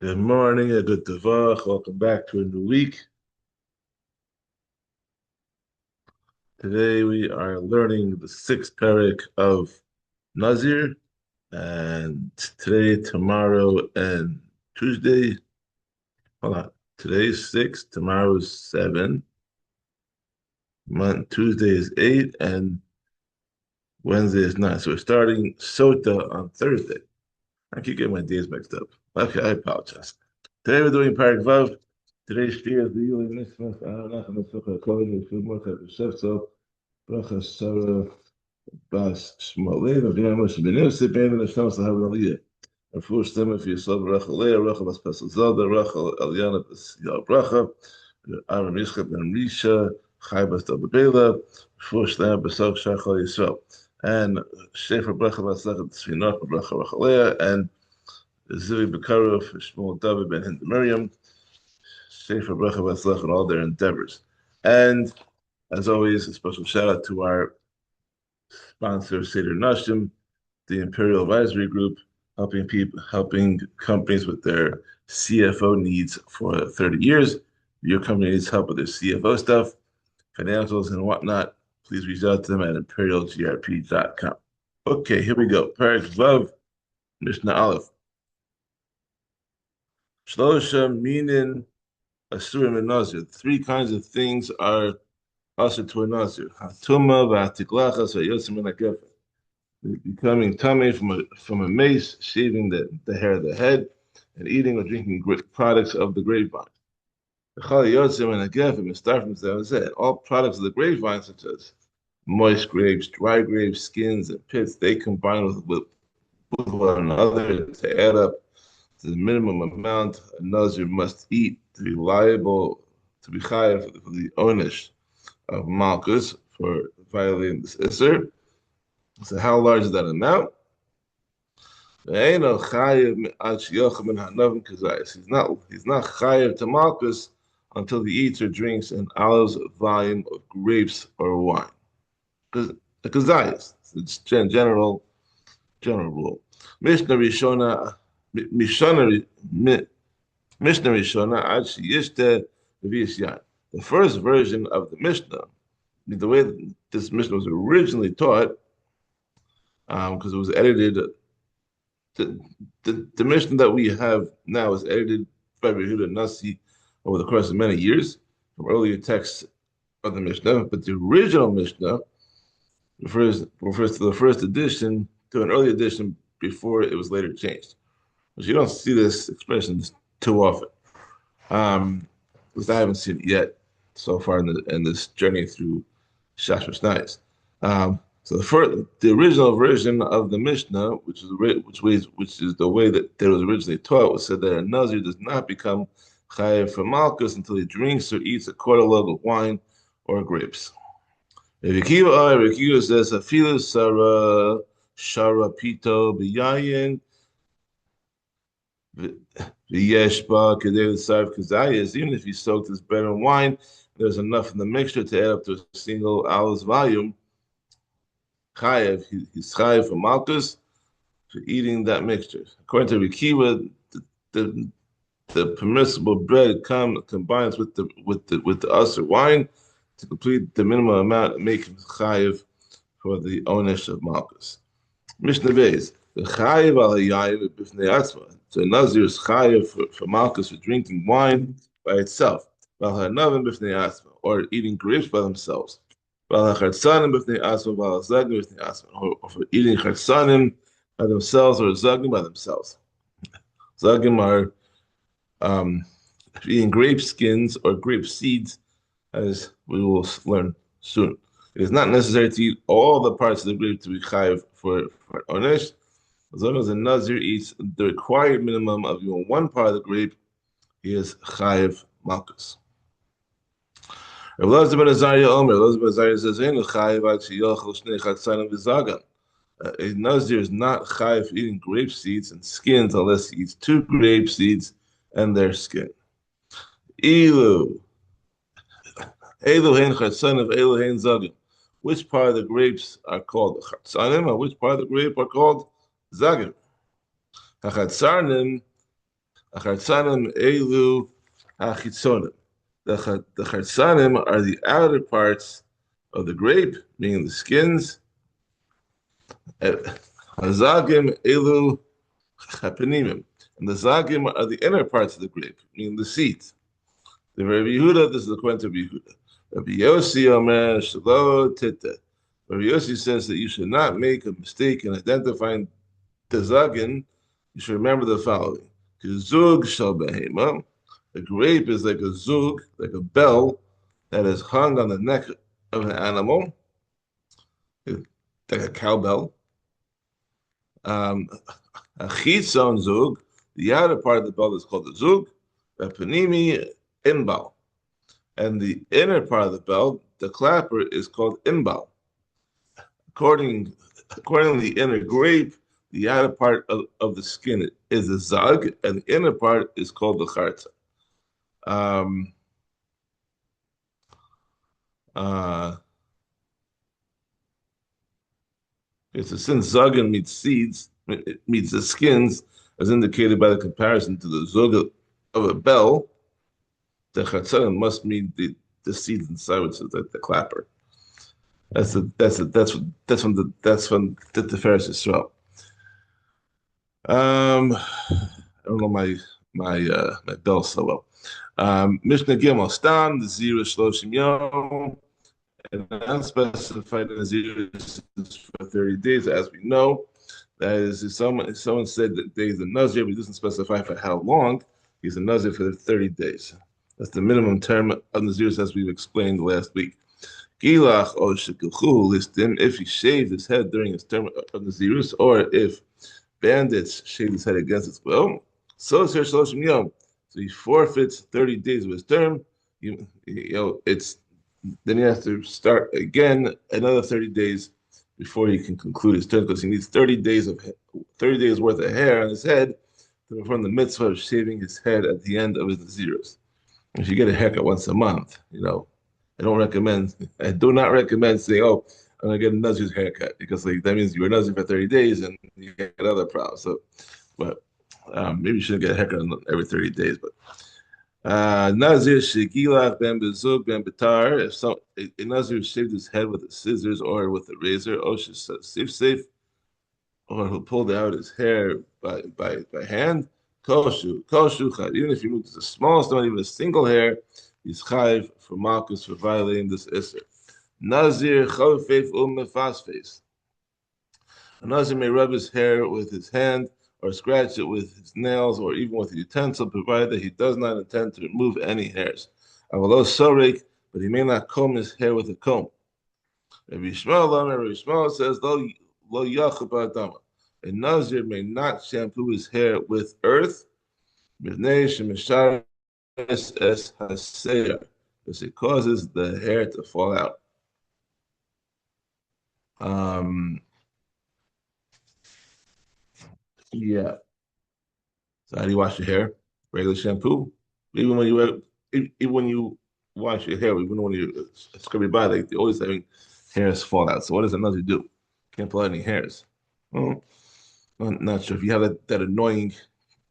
Good morning, a good tavach. Welcome back to a new week. Today we are learning the sixth Perek of Nazir, and today, tomorrow, and Tuesday. Hold on. Today's six, tomorrow's seven, Tuesday is eight, and Wednesday is nine. So we're starting Sota on Thursday. I keep getting my days mixed up. Okay, I apologize. Today we're doing Perek Vav. Today's shiur is the Yuli Mitzvah. Anach Mitzvah Kohen Yeshua Morcha B'Shevtzo Bracha Sarah Bas Shmolei V'Vinay Moshe B'Nei Ben Hashem Sahav Aliyah. Refuah Shlema for Yisrael Bracha Leah Bracha Bas Pesach Zelda Bracha Eliana Bas Yal Bracha Aram Yishchak Ben Risha Chai Bas Del Bela Refuah Shlema B'Sok Shachal Yisrael and Shefer Bracha Bas Lechet Sfinot Bracha Bracha Leah and Zuri Bekarov Shmuel David Ben Hind Miriam Shefer Bracha Bas Lechet and all their endeavors. And as always, a special shout out to our sponsor, Seder Nashim, the Imperial Advisory Group, helping companies with their CFO needs for 30 years. If your company needs help with their CFO stuff, financials, and whatnot, please reach out to them at imperialgrp.com. Okay, here we go. Perek Vav, Mishnah Aleph. Shlosha minin asurim and nazir. Three kinds of things are also to a Nazir. Hatuma v'atiklachas v'yosim min becoming tummy from a mace, shaving the hair of the head, and eating or drinking products of the grapevine. All products of the grapevine, such as moist grapes, dry grapes, skins, and pits, they combine with one another to add up to the minimum amount a Nazir must eat to be liable to be chayav for the onish of Malchus for violating this Isser. So how large is that amount? He's not chayav to Malchus until he eats or drinks an olive's volume of grapes or wine. Because the kazayas, it's general rule. Mishnah Rishona, Ad Sheyishte V'Yisyan. The first version of the Mishnah, the way that this Mishnah was originally taught, because it was edited, the Mishnah that we have now is edited by Yehuda Nasi over the course of many years from earlier texts of the Mishnah, but the original Mishnah refers to the first edition, to an early edition before it was later changed. But you don't see this expression too often. At least I haven't seen it yet so far in this journey through Shashar Snais. So the original version of the Mishnah, which is the way that it was originally taught, was said that a Nazir does not become chayav for Malchus until he drinks or eats a quarter log of wine or grapes. Rabbi Akiva says, "Afilu Sarah Shara Pito B'Yayin V'Yeshba Kedei Sarv Kazayas." Even if he soaked his bread in wine, there's enough in the mixture to add up to a single olive's volume. Chayev, he's chayev for Malchus for eating that mixture. According to Rikiva, the permissible bread combines with the usher wine to complete the minimum amount and make him chayev for the onish of Malchus. Mishnah Beis, the chayev al hayayin b'fnei atzma. So Nazir is chayev for Malchus for drinking wine by itself, or eating grapes by themselves. Or for eating Chartzanim by themselves or zagim by themselves. Zagim are eating grape skins or grape seeds, as we will learn soon. It is not necessary to eat all the parts of the grape to be chayiv for onesh. As long as the Nazir eats the required minimum of even one part of the grape, he is chayiv malchus. Elazar ben Azariah says, a Nazir is not chayiv for eating grape seeds and skins unless he eats two grape seeds and their skin. Elu hen Chartzanim, elu hen zagim. Which part of the grapes are called Chartzanim, and which part of the grape are called zagim? Chartzanim Chartzanim elu hachitzonim. The chartzanim are the outer parts of the grape, meaning the skins. Zagim elu chapenimim. And the zagim are the inner parts of the grape, meaning the seeds. The Rabbi Yehuda, this is the point of Rabbi Yehuda. Rabbi Yossi Omer Shelo Tite. Rabbi Yossi says that you should not make a mistake in identifying the zagin. You should remember the following: Zug shel behema. A grape is like a zug, like a bell that is hung on the neck of an animal, like a cowbell. A chitzon zug, the outer part of the bell is called the zug. A panimi inbal, and the inner part of the bell, the clapper, is called inbal. According to the inner grape, the outer part of the skin is the zag, and the inner part is called the charta. Um, it's a since zagin meets seeds, it meets the skins, as indicated by the comparison to the zug of a bell. The Chartzanim must mean the seeds inside, which is like the clapper. That's from the Tiferes Yisrael. I don't know my bell so well. Mishnah Gimel Stam Nazir Shloshim Yom, and unspecified Nazir is for 30 days, as we know. That is, if someone said that he's a Nazir, but he doesn't specify for how long, he's a Nazir for 30 days. That's the minimum term of Naziris, as we've explained last week. Gilach or shekilchu listim, if he shaved his head during his term of Naziris, or if bandits shaved his head against his will, so he forfeits 30 days of his term. Then he has to start again another 30 days before he can conclude his term, because he needs 30 days worth of hair on his head to perform the mitzvah of shaving his head at the end of his Naziris. If you get a haircut once a month, I do not recommend saying, "Oh, I'm gonna get a Nazir's haircut," because that means you were Nazir for 30 days and you get other problems. So, but maybe you shouldn't get a haircut every 30 days. But Nazir shegilach ben bezug ben betar. If a Nazir shaved his head with the scissors or with a razor, safe, or who pulled out his hair by hand. Koshu, even if you move to the smallest amount, even a single hair, he's chayiv for malchus for violating this isser. Nazir chofef umefasfes. A Nazir may rub his hair with his hand or scratch it with his nails or even with a utensil, provided that he does not intend to remove any hairs. Avalo sorek, but he may not comb his hair with a comb. Rabbi Yishmael says, lo yachub adama. A Nazir may not shampoo his hair with earth, because it causes the hair to fall out. Yeah. So how do you wash your hair? Regular shampoo. Even when you wash your hair, even when you scrub your body, you're always having hairs fall out. So what does a Nazir do? Can't pull out any hairs. Well, I'm not sure if you have that annoying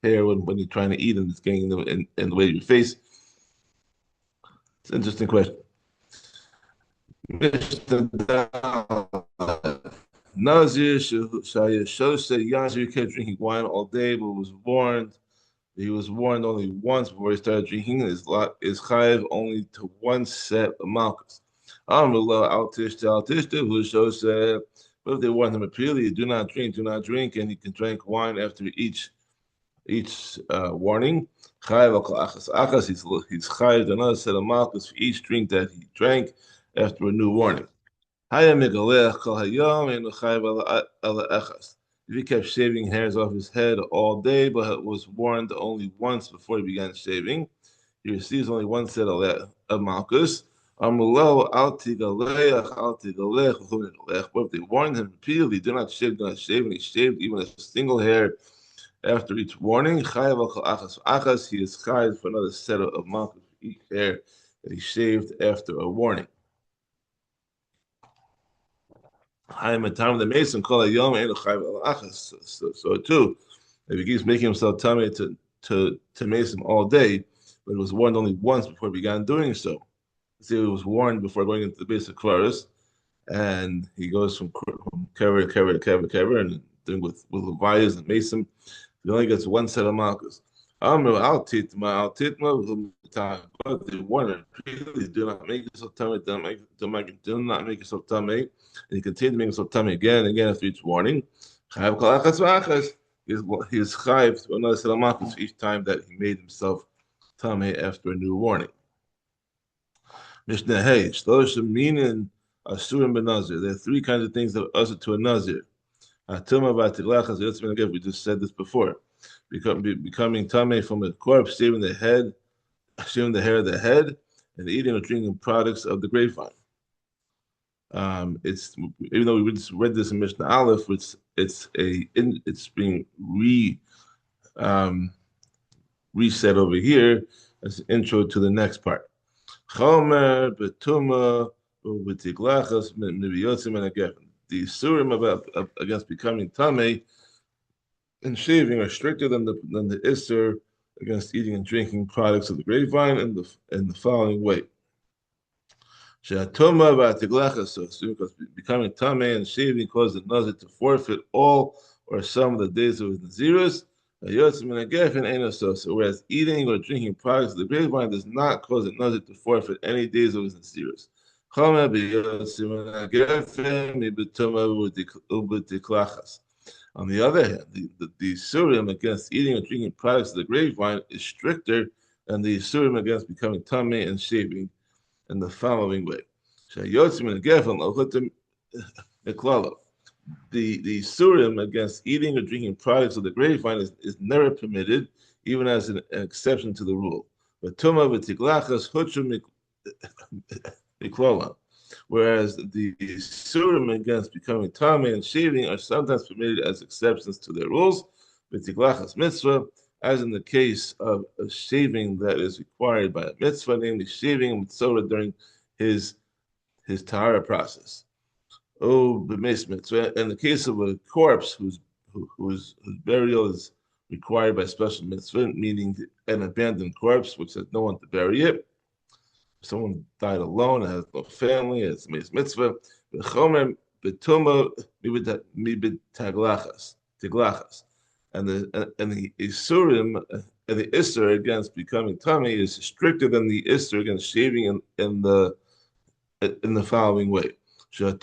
hair when you're trying to eat and it's getting in the way of your face. It's an interesting question. Nazir Yazir kept drinking wine all day, but he was warned only once before he started drinking. His chayiv only to one set of malchus. Who shows but if they warn him repeatedly, do not drink, and he can drink wine after each warning. Chayiv he's chayiv another set of malchus for each drink that he drank after a new warning. If he kept shaving hairs off his head all day, but was warned only once before he began shaving, he receives only one set of malchus. But if they warned him repeatedly, do not shave, and he shaved even a single hair after each warning, he is chayiv for another set of malchus for each hair that he shaved after a warning. I am a time of the mason call a yom and a chayiv al achas. So too, if he keeps making himself tummy to to mace him all day, but it was warned only once before he began doing so. See, it was warned before going into the base of Kvaris, and he goes from kever to kever to kever to kever, and doing with Levias and Mason. He only gets one set of malchus. I'll titma, but the warner, please do not make yourself tummy, do not make yourself tummy. And he continued to make himself tummy again and again after each warning. He's chayv to another set of malchus each time that he made himself tummy after a new warning. Mishnah Hey, Shloshim Minin Asurim ben Nazir. There are three kinds of things that are usher to a Nazir. We just said this before. Becoming tame from a corpse, shaving the hair of the head, and eating or drinking products of the grapevine. It's even though we just read this in Mishnah Aleph, it's being reset over here as an intro to the next part. Chomer betuma ubetiglachas mibiyotzim and again. The surim about against becoming tame and shaving are stricter than the isser against eating and drinking products of the grapevine in the following way. Shehatuma batiglachas, so because becoming tame and shaving causes the nazir to forfeit all or some of the days of his nazirus. Whereas eating or drinking products of the grapevine does not cause a nazir to forfeit any days of his nazirus. On the other hand, the surim against eating or drinking products of the grapevine is stricter than the surim against becoming tame and shaving in the following way. The surim against eating or drinking products of the grapevine is never permitted, even as an exception to the rule. But tuma v'tiglachas huchu miklola, whereas the surim against becoming tame and shaving are sometimes permitted as exceptions to their rules. V'tiglachas mitzvah, as in the case of a shaving that is required by a mitzvah, namely shaving mitzvah during his tahara process. Oh, b'mismit. In the case of a corpse whose burial is required by special mitzvah, meaning an abandoned corpse which has no one to bury it. If someone died alone, has no family, it's mitzvah. V'chomer betuma mibitaglachas, tiglachas, and the isurim and the isser against becoming tummy is stricter than the isser against shaving in the following way. When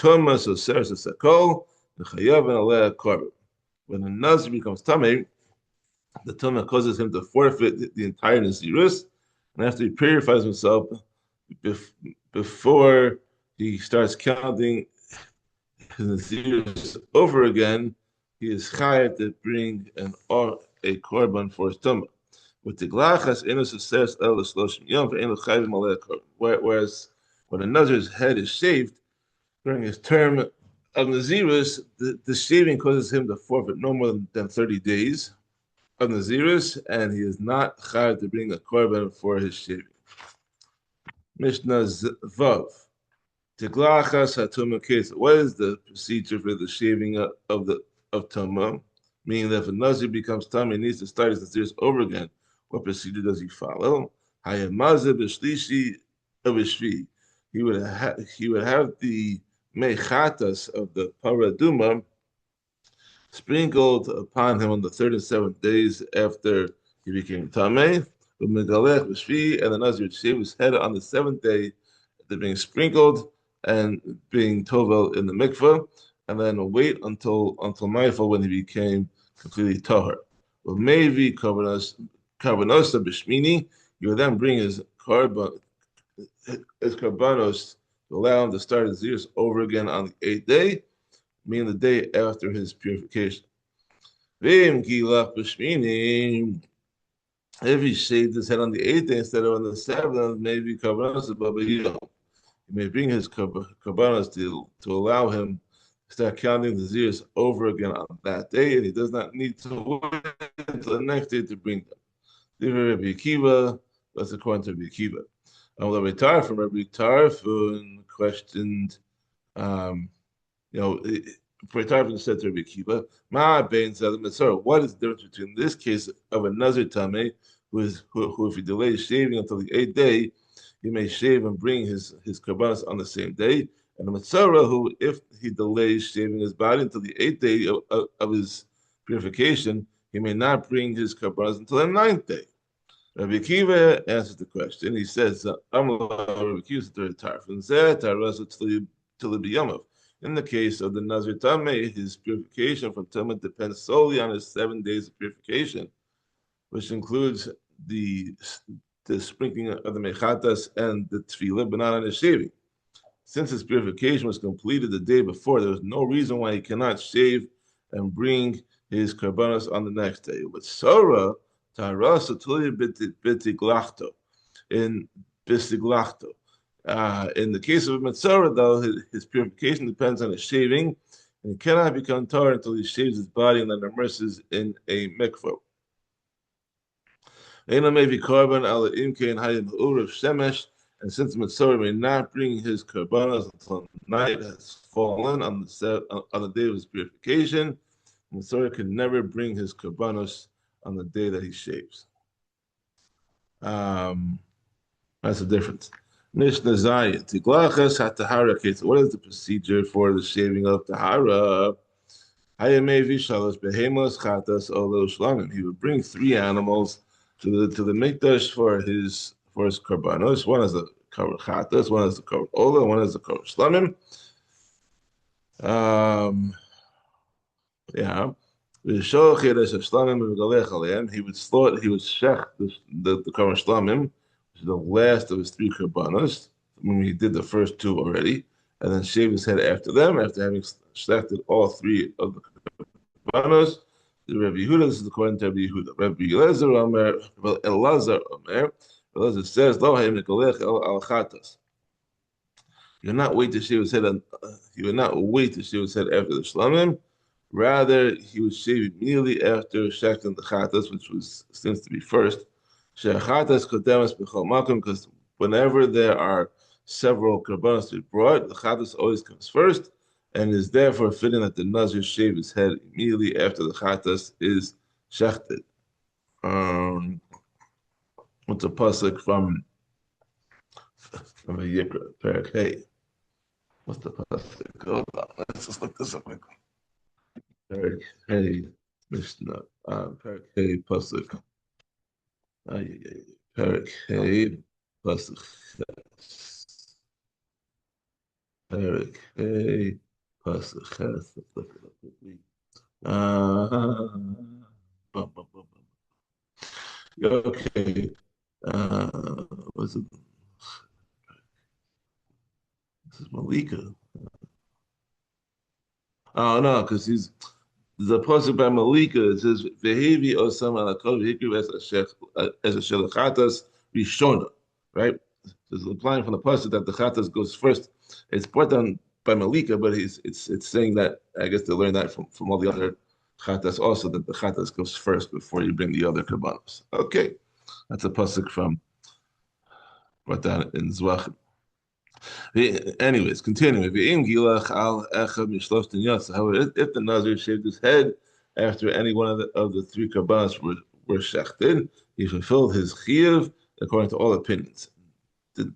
the Nazir becomes tummy, the tummy causes him to forfeit the entire Nazirus, and after he purifies himself, before he starts counting his Nazirus over again, he is chayav to bring a korban for his tummy. With the glachas, whereas when a Nazir's head is shaved during his term of Nazirus, the shaving causes him to forfeit no more than 30 days of Nazirus, and he is not chayav to bring a korban for his shaving. Mishnah Vav. Tiglachas hatuma case. What is the procedure for the shaving of tumah? Meaning that if a Nazir becomes tumah, he needs to start his Nazirus over again. What procedure does he follow? Hayamaze b'shlishi b'shvi. He would have the mechatas of the paraduma sprinkled upon him on the third and seventh days after he became tameh. And the Nazir would shave his head on the seventh day after being sprinkled and being tovel in the mikveh, and then wait until nightfall when he became completely tahor. Well, maybe karbanos b'shmini, he would then bring his karbanos to allow him to start his years over again on the eighth day, meaning the day after his purification. If he shaved his head on the eighth day instead of on the seventh, maybe karbanos, but he may bring his karbanos to allow him to start counting the years over again on that day, and he does not need to wait until the next day to bring them. That's according to Rabbi Akiva. Rabbi Tarfon questioned, For Tarfin said to Rabbi Akiva, Ma bein zed mitzvah. What is the difference between this case of a Nazir Tameh, who if he delays shaving until the 8th day, he may shave and bring his karbanos on the same day, and a Mitzvah who, if he delays shaving his body until the 8th day of his purification, he may not bring his karbanos until the 9th day. Rabbi Akiva answers the question. He says, in the case of the Nazir Tameh, his purification from Tumah depends solely on his 7 days of purification, which includes the sprinkling of the mechatas and the tefillah, but not on his shaving. Since his purification was completed the day before, there was no reason why he cannot shave and bring his karbanos on the next day. But Sarah, Tarasa Tulia Bitiglachto, in Bisiglachto. In the case of Mitzvah, though, his purification depends on his shaving, and he cannot become tar until he shaves his body and then immerses in a mikvah. And since Mitzvah may not bring his karbanos until night has fallen on the day of his purification, Mitzvah can never bring his karbanos on the day that he shaves. That's the difference. Mishnah Zayin. Tiglachas hatahara case. What is the procedure for the shaving of tahara? Hayamevi shalos behemos chatas olo shlamim. He would bring 3 animals to the mikdash for his karbanos. One is the cover chatas, one is the cover ola, one is the cover shlamim. Yeah. He would slaughter, he would shech the cover shlamim, which is the last of his 3 karbanos. I mean, he did the first 2 already, and then shave his head after them, after having selected all 3 of the karbanos. The Rabbi Yehuda, this is according to Rabbi Yehuda. Rabbi Elazar Omer, Elazar says, "Lo hayim nikolech al chatas." You would not wait to shave his head. He would not wait to shave his head after the shlamim. Rather, he would shave immediately after shechting the chatas, which seems to be first. Shechatas kodemas b'chol makom, because whenever there are several karbanos to be brought, the chatas always comes first, and is therefore fitting that the Nazir shave his head immediately after the chatas is shechted. What's a pasuk from a Yikra, Perek? Hey, what's the pasuk? Hold on, let's just look this up quickly. Perek, hey, Mishnah, Perek, hey, pasuk. Perek, hey, pasuk. Perek, hey, pasuk. Let's look it up quickly. Okay. Was it? This is Malika. Oh no, because he's the pasuk by Malika. It says "Vehevi osam alakol v'hikriv as a shelachatas rishona." Right? It's applying from the pasuk that the chatas goes first. It's brought down by Malika, but it's saying that I guess they learned that from all the other chatas also, that the chatas goes first before you bring the other karbanos. Okay, that's a pasuk from brought down in Zvachim. Anyways, continuing. However, if the Nazir shaved his head after any one of the 3 karbanos were shechted, he fulfilled his chiyuv according to all opinions. The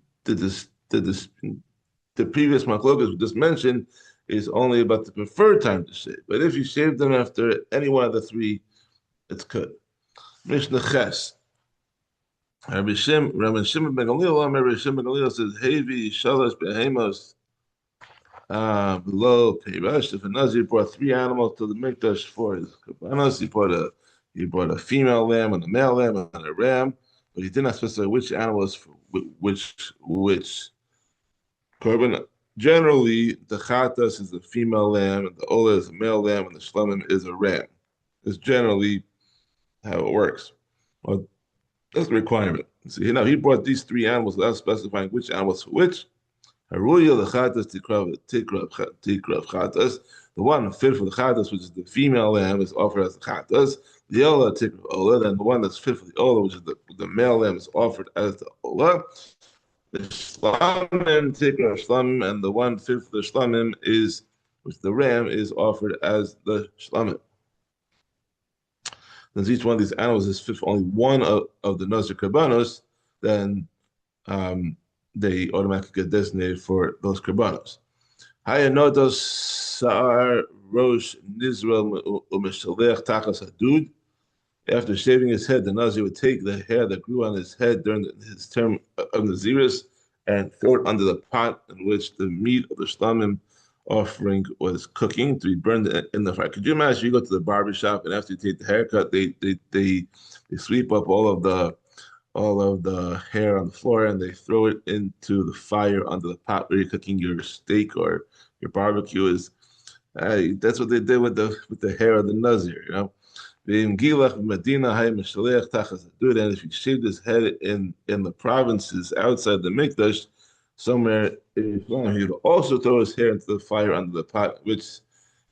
previous machlokas we just mentioned is only about the preferred time to shave. But if you shave them after any one of the 3, it's good. Mishnah Ches. Rabbi Shimon ben Gamliel says, "Hevi shalosh behemos below peirush." If a Nazir brought 3 animals to the mikdash for his karbanos, he brought a female lamb and a male lamb and a ram, but he did not specify which animals for which korban. Generally, the chatas is the female lamb, and the ola is a male lamb, and the shlamim is a ram. It's generally how it works. Well, that's the requirement. See, now he brought these 3 animals without specifying which animals for which. Haruya the chatas tikrav chatas. The one fit for the chatas, which is the female lamb, is offered as the chatas. The ola tikrav ola, and the one that's fit for the ola, which is the male lamb, is offered as the ola. The shlamim tikrav shlamim, and the one fit for the shlamim is which the ram is offered as the shlamim. Since each one of these animals is fit for only one of the Nazir karbanos, then they automatically get designated for those karbanos. Hayanodos sa'ar rosh nizrael u'mishalech tachas hadud. After shaving his head, the Nazir would take the hair that grew on his head during his term of Naziris and throw it under the pot in which the meat of the shlamim offering was cooking to be burned in the fire. Could you imagine you go to the barber shop and after you take the haircut, they sweep up all of the hair on the floor and they throw it into the fire under the pot where you're cooking your steak or your barbecue is. That's what they did with the hair of the Nazir, you know. And if he shaved his head in the provinces outside the Mikdash, somewhere he would also throw his hair into the fire under the pot which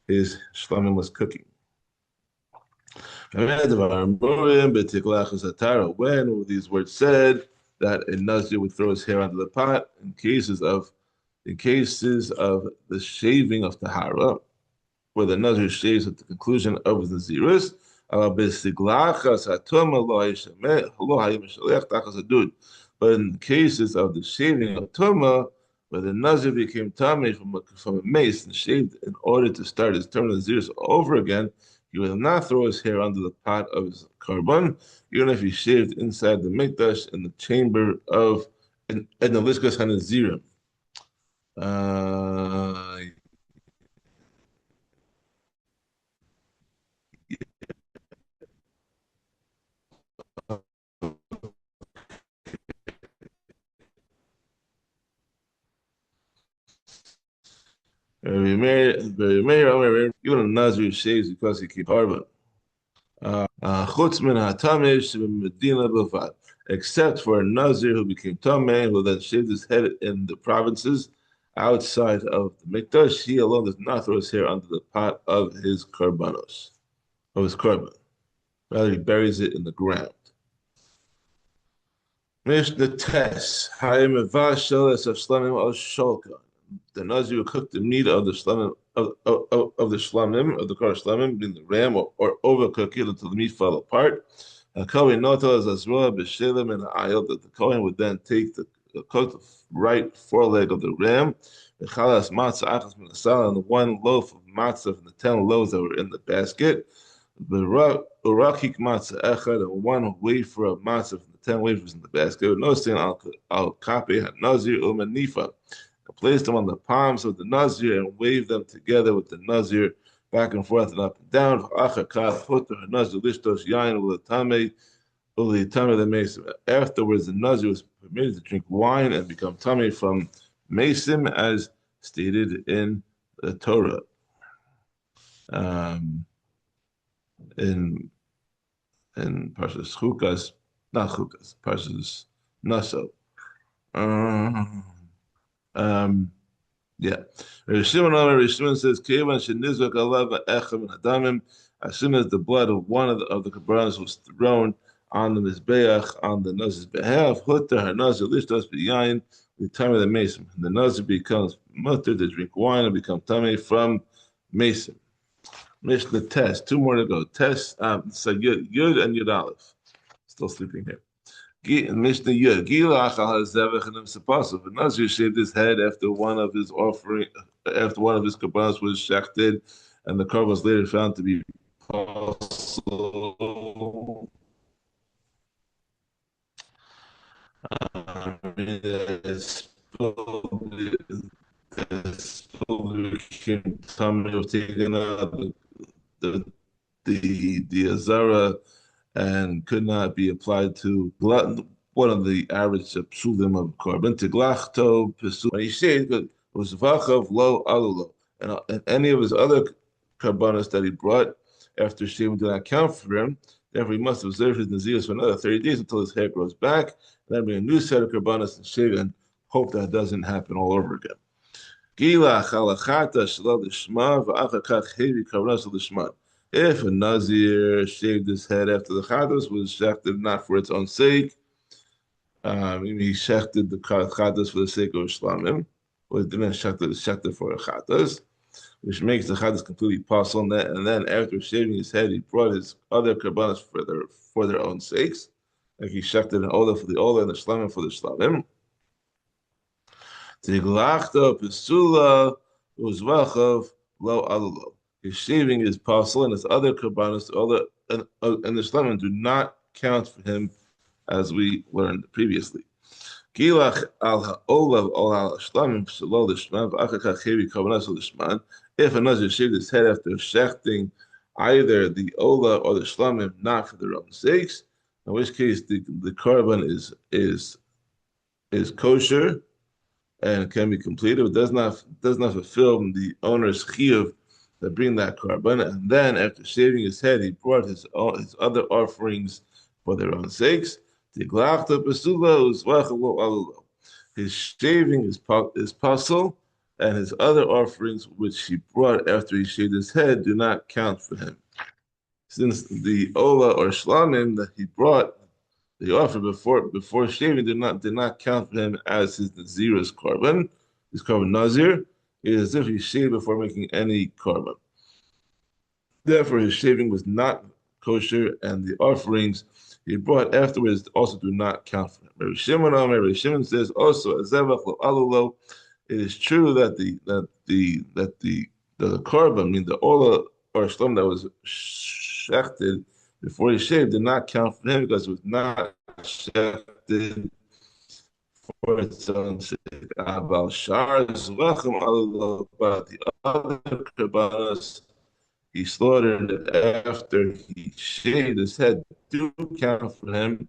his shlamim was cooking. When were these words said that a Nazir would throw his hair under the pot in cases of the shaving of Tahara, where the Nazir shaves at the conclusion of his Naziris. But in cases of the shaving of Tuma, where the Nazir became Tameh from a mace and shaved in order to start his term of Naziris over again, he will not throw his hair under the pot of his karban, even if he shaved inside the mikdash in the chamber of in the Lishkas HaNazirim. Even a Nazir shaves because he keeps harba. Except for a Nazir who became Tameh, who then shaved his head in the provinces outside of the Mikdash, he alone does not throw his hair under the pot of his karbanos, of his karban. Rather, he buries it in the ground. Mishnah Tes, the Nazir will cook the meat of the shlamim of the shlamim of the kar shlamim, being the ram, or overcook it until the meat fell apart. And that the Kohen would then take the right foreleg of the ram, and the one loaf of matzah from the 10 loaves that were in the basket, and one wafer of matzah from the 10 wafers in the basket. No sin al kape Nazir umanifa. Place them on the palms of the Nazir and wave them together with the Nazir back and forth and up and down. Afterwards, the Nazir was permitted to drink wine and become tamei from mesim, as stated in the Torah. In Parshas Chukas, not Chukas, Parshas Naso. Yeah. Shimon says, as soon as the blood of one of the karbanos was thrown on the mizbeach on the Nazir's behalf, the time of the mason, and the Nazir becomes mutter to drink wine and become tamei from mason. Mishnah Tes, 2 more to go. Tes, so Yud and Yud Aleph. Still sleeping here. Mishnah Yud. The Nazir shaved his head after one of his karbanos was shechted, and the car was later found to be possible. Became Tamrod was taken out the azara and could not be applied to one of the average psulim of carbon. Tiglachto pesul. When he shaved, it was vachav lo alulo, and any of his other karbanos that he brought after shaving did not count for him. Therefore, he must observe his naziris for another 30 days until his hair grows back, and then bring a new set of karbanos and shave and hope that doesn't happen all over again. If a Nazir shaved his head after the chados was shechted not for its own sake, he shechted the chados for the sake of shlamim, or he didn't shechted for a chados, which makes the chadus completely possible. And then after shaving his head, he brought his other karbanos for their own sakes, like he shechted an olah for the olah and the shlamim for the shlamim. Tiglachta pesula uzvachav lo alulo. His shaving is possible, and his other karbanos, and the shlamim do not count for him, as we learned previously. Gilach al ha'olav ol al shlamim p'salo l'shman v'achakach hevi karbanos l'shman. If a Nazir shaved his head after shechting either the olah or the shlamim, not for their own sakes, in which case the karban is kosher and can be completed, but does not fulfill the owner's chiyuv that bring that karban. And then after shaving his head, he brought his other offerings for their own sakes. His shaving is pasul, and his other offerings which he brought after he shaved his head do not count for him. Since the olah or shlamim that he brought, the offer before shaving did not count for him as his Nazir's karban, his karban Nazir. It is as if he shaved before making any karban. Therefore, his shaving was not kosher, and the offerings he brought afterwards also do not count for him. Rabbi Shimon says also, it is true that the karban, I mean the olah or shlam that was shechted before he shaved did not count for him because it was not shechted for its own sake. But the other karbanos he slaughtered after he shaved his head do count for him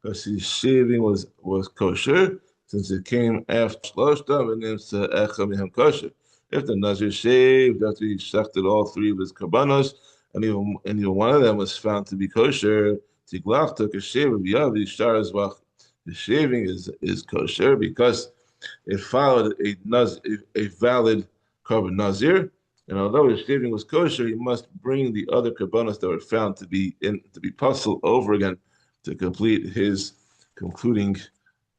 because his shaving was kosher, since it came after shloshta and names echem kosher. If the Nazir shaved after he shechted all three of his karbanos, and even one of them was found to be kosher, Tiglach took a shave of Yavi Sharazvach. The shaving is kosher because it followed a valid karban Nazir, and although his shaving was kosher, he must bring the other karbanos that were found to be pasul over again to complete his concluding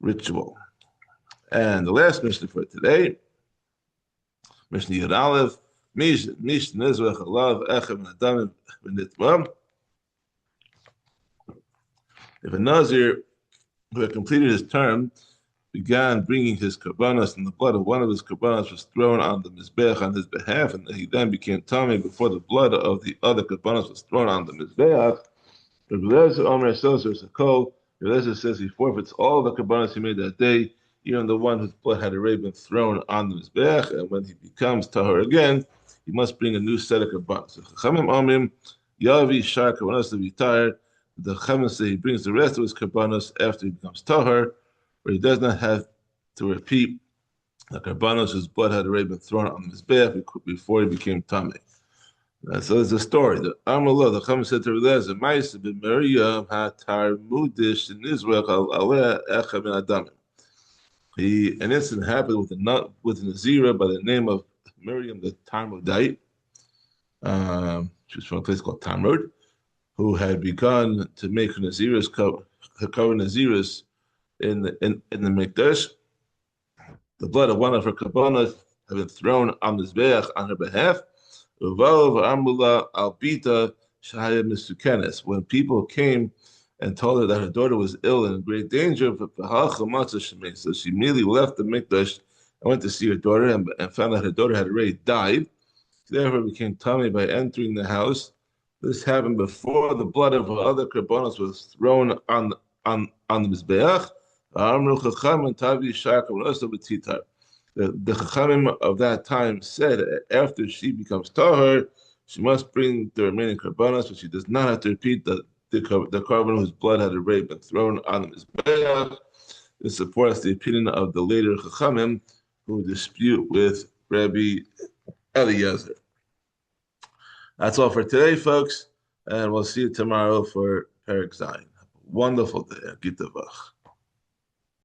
ritual. And the last Mishnah for today, Mishnah Yud Aleph. If a Nazir who had completed his term began bringing his karbanos, and the blood of one of his karbanos was thrown on the mizbeach on his behalf, and he then became tummy before the blood of the other karbanos was thrown on the mizbeach. Rabbi says he forfeits all the karbanos he made that day, even the one whose blood had already been thrown on the mizbeach, and when he becomes tahor again, he must bring a new set of karbanos. The Chachamim say he brings the rest of his karbanos after he becomes tahor, where he does not have to repeat the karbanos whose blood had already been thrown on his back before he became tamei. So there's a story. The Amallah, the Chachamim said to Eliezer, "Ma'aseh b'Miriam hatarmudish in Israel aleh echa min adamim." An incident happened with a Nazira by the name of Miriam the Tamrodite. She was from a place called Tamrod, who had begun to make her Naziris cover Naziris in the Mikdash. The blood of one of her karbanos had been thrown on the Mizbeach on her behalf. When people came and told her that her daughter was ill and in great danger, so she immediately left the Mikdash and went to see her daughter and found that her daughter had already died. She therefore became tummy by entering the house. This happened before the blood of her other karbanos was thrown on the Mizbeach. The Chachamim of that time said after she becomes tahor, she must bring the remaining karbanos, but she does not have to repeat the karban whose blood had already been thrown on the Mizbeach. This supports the opinion of the later Chachamim who dispute with Rabbi Eliezer. That's all for today, folks, and we'll see you tomorrow for Perek Zayin. Wonderful day. Gitavach.